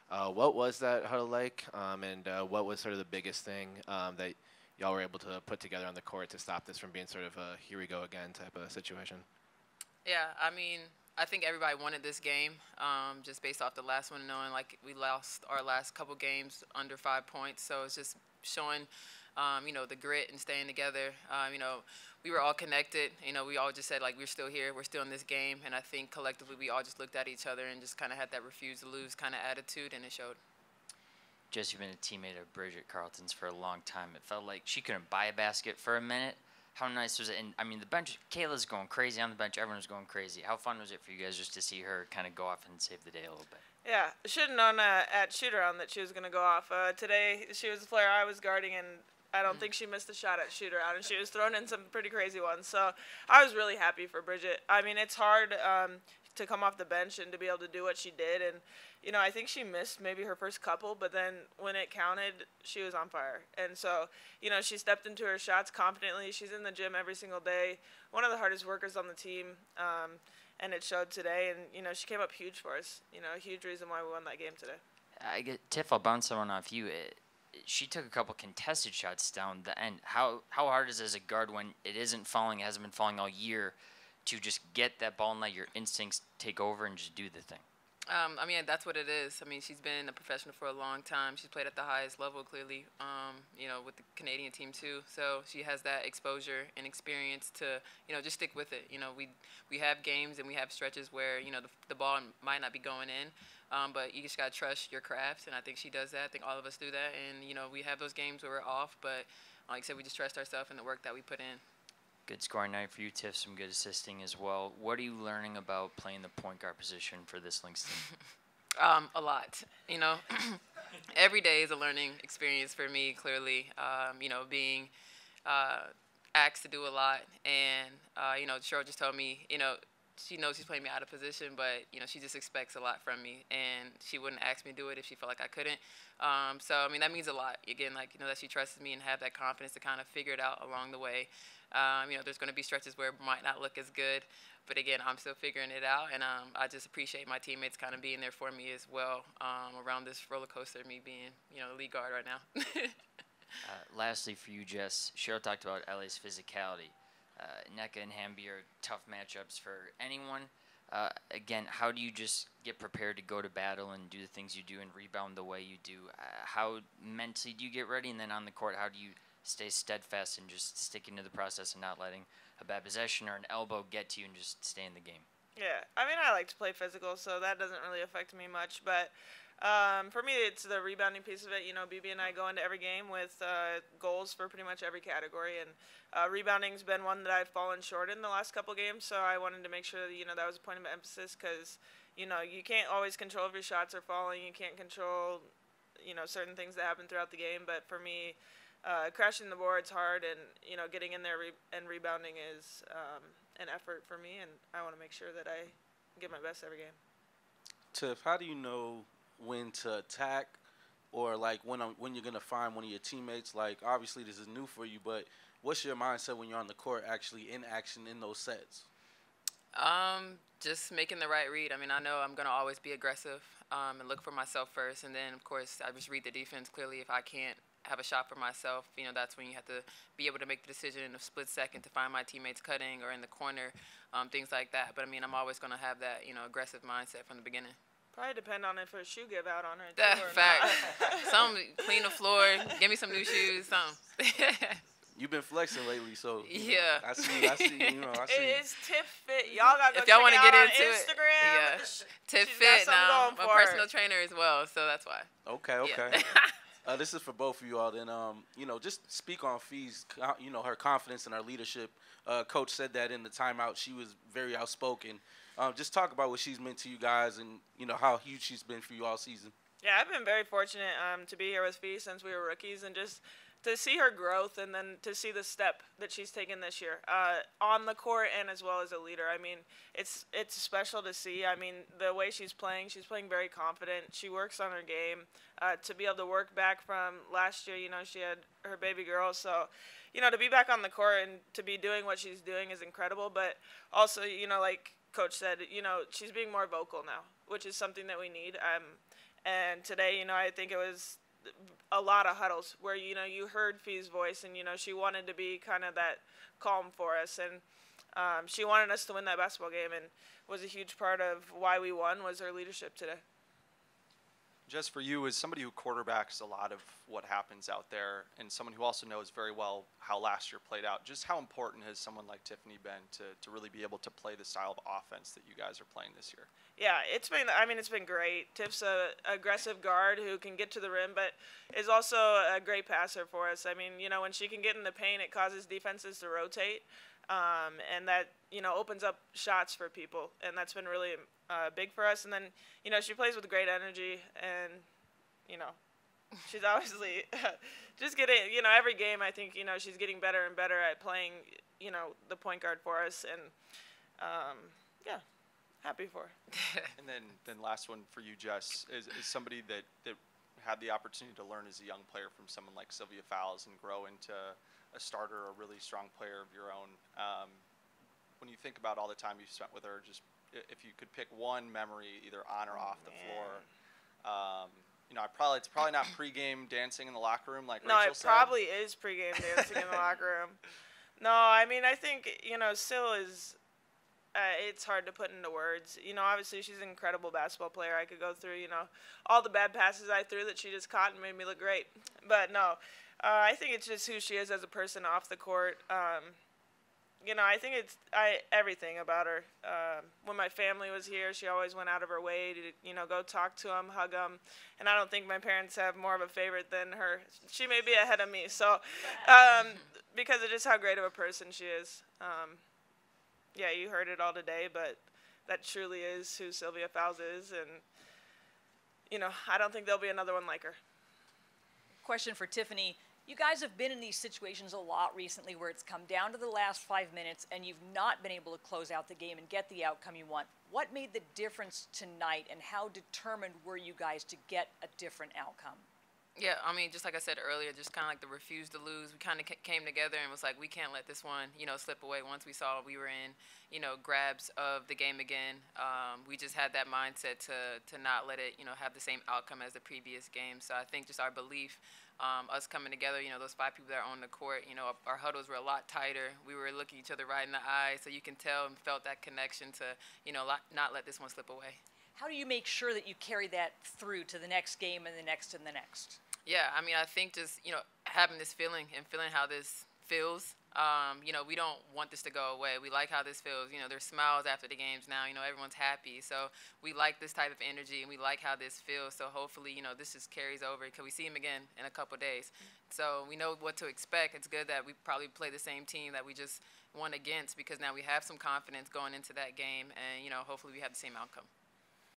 What was that huddle like, and what was sort of the biggest thing that y'all were able to put together on the court to stop this from being sort of a here we go again type of situation? Yeah, I mean, I think everybody wanted this game, just based off the last one, knowing like we lost our last couple games under 5 points. So it's just showing, the grit and staying together. We were all connected. We all just said like we're still here, we're still in this game, and I think collectively we all just looked at each other and just kind of had that refuse to lose kind of attitude, and it showed. Jess, you've been a teammate of Bridget Carlton's for a long time. It felt like she couldn't buy a basket for a minute. How nice was it? And I mean, the bench, Kayla's going crazy on the bench. Everyone's going crazy. How fun was it for you guys just to see her kind of go off and save the day a little bit? Yeah, should have known at shoot-around that she was going to go off. Today, she was the player I was guarding, and I don't think she missed a shot at shoot-around, and she was throwing in some pretty crazy ones. So I was really happy for Bridget. I mean, it's hard to come off the bench and to be able to do what she did. And, I think she missed maybe her first couple, but then when it counted, she was on fire. And so, she stepped into her shots confidently. She's in the gym every single day, one of the hardest workers on the team. And it showed today, and she came up huge for us. A huge reason why we won that game today. Tiff, I'll bounce someone off you. She took a couple contested shots down the end. How hard is it as a guard when it isn't falling, it hasn't been falling all year, to just get that ball and let your instincts take over and just do the thing? That's what it is. I mean, she's been a professional for a long time. She's played at the highest level, clearly, with the Canadian team, too. So she has that exposure and experience to, just stick with it. We have games and we have stretches where, the ball might not be going in, but you just got to trust your craft, and I think she does that. I think all of us do that. And, we have those games where we're off, but like I said, we just trust ourselves and the work that we put in. Good scoring night for you, Tiff. Some good assisting as well. What are you learning about playing the point guard position for this Lynx team? A lot. Every day is a learning experience for me, clearly. Being asked to do a lot. And, Cheryl just told me, she knows she's playing me out of position, but, she just expects a lot from me. And she wouldn't ask me to do it if she felt like I couldn't. That means a lot. Again, that she trusts me and have that confidence to kind of figure it out along the way. There's going to be stretches where it might not look as good. But, again, I'm still figuring it out. And I just appreciate my teammates kind of being there for me as well around this roller coaster of me being, the lead guard right now. Lastly, for you, Jess, Cheryl talked about LA's physicality. NECA and Hamby are tough matchups for anyone. Again, how do you just get prepared to go to battle and do the things you do and rebound the way you do? How mentally do you get ready? And then on the court, how do you stay steadfast and just sticking to the process and not letting a bad possession or an elbow get to you and just stay in the game? Yeah, I like to play physical, so that doesn't really affect me much. But for me, it's the rebounding piece of it. BB and I go into every game with goals for pretty much every category, and rebounding's been one that I've fallen short in the last couple games. So I wanted to make sure that that was a point of emphasis, because you can't always control if your shots are falling. You can't control certain things that happen throughout the game. But for me, crashing the board's hard, and getting in there and rebounding is an effort for me, and I want to make sure that I give my best every game. Tiff, how do you know when to attack, or like when you're gonna find one of your teammates? Like, obviously this is new for you, but what's your mindset when you're on the court, actually in action in those sets? Just making the right read. I know I'm gonna always be aggressive and look for myself first, and then of course I just read the defense clearly. If I can't have a shot for myself, that's when you have to be able to make the decision in a split second to find my teammates cutting or in the corner, things like that. But I'm always gonna have that aggressive mindset from the beginning. Probably depend on if her shoe give out on her. That fact. Some clean the floor, give me some new shoes, something. You've been flexing lately, so yeah. I see. It's Tiff Fit. Y'all got to if y'all want to get on into Instagram. It, yeah. Tiff Fit now. I'm a personal trainer as well, so that's why. Okay. Yeah. This is for both of you all. Then, just speak on Fee's, her confidence and her leadership. Coach said that in the timeout. She was very outspoken. Just talk about what she's meant to you guys, and how huge she's been for you all season. Yeah, I've been very fortunate to be here with Fee since we were rookies, and just to see her growth, and then to see the step that she's taken this year on the court and as well as a leader. It's special to see. The way she's playing very confident. She works on her game. To be able to work back from last year, she had her baby girl, so to be back on the court and to be doing what she's doing is incredible. But also, like Coach said, she's being more vocal now, which is something that we need. And today, I think it was a lot of huddles where, you heard Fee's voice and, she wanted to be kind of that calm for us. And she wanted us to win that basketball game, and was a huge part of why we won was her leadership today. Just for you, as somebody who quarterbacks a lot of what happens out there, and someone who also knows very well how last year played out, just how important has someone like Tiffany been to really be able to play the style of offense that you guys are playing this year? Yeah, it's been great. Tiff's a aggressive guard who can get to the rim, but is also a great passer for us. When she can get in the paint, it causes defenses to rotate, and that, opens up shots for people, and that's been really big for us. And then, she plays with great energy, and, she's obviously just getting, every game I think, she's getting better and better at playing, the point guard for us, and, yeah. Happy for her. And then last one for you, Jess, is somebody that had the opportunity to learn as a young player from someone like Sylvia Fowles and grow into a starter, a really strong player of your own. When you think about all the time you spent with her, just if you could pick one memory, either on or off the floor, it's probably not pregame dancing in the locker room like Rachel said. No, it probably is pregame dancing in the locker room. No, I think Syl is. It's hard to put into words. Obviously she's an incredible basketball player. I could go through, all the bad passes I threw that she just caught and made me look great. But no, I think it's just who she is as a person off the court. I think it's everything about her. When my family was here, she always went out of her way to, go talk to them, hug them. And I don't think my parents have more of a favorite than her. She may be ahead of me. So because of just how great of a person she is. Yeah, you heard it all today, but that truly is who Sylvia Fowles is, and, I don't think there'll be another one like her. Question for Tiffany. You guys have been in these situations a lot recently where it's come down to the last 5 minutes and you've not been able to close out the game and get the outcome you want. What made the difference tonight, and how determined were you guys to get a different outcome? Yeah, just like I said earlier, just kind of like the refuse to lose. We kind of came together and was like, we can't let this one, slip away. Once we saw we were in, grabs of the game again, we just had that mindset to not let it, have the same outcome as the previous game. So I think just our belief, us coming together, those 5 people that are on the court, our huddles were a lot tighter. We were looking each other right in the eye, so you can tell and felt that connection to, not let this one slip away. How do you make sure that you carry that through to the next game and the next and the next? Yeah, I think just, having this feeling and feeling how this feels, we don't want this to go away. We like how this feels. There's smiles after the games now. Everyone's happy. So we like this type of energy, and we like how this feels. So hopefully, this just carries over because we see them again in a couple of days. So we know what to expect. It's good that we probably play the same team that we just won against, because now we have some confidence going into that game, and, hopefully we have the same outcome.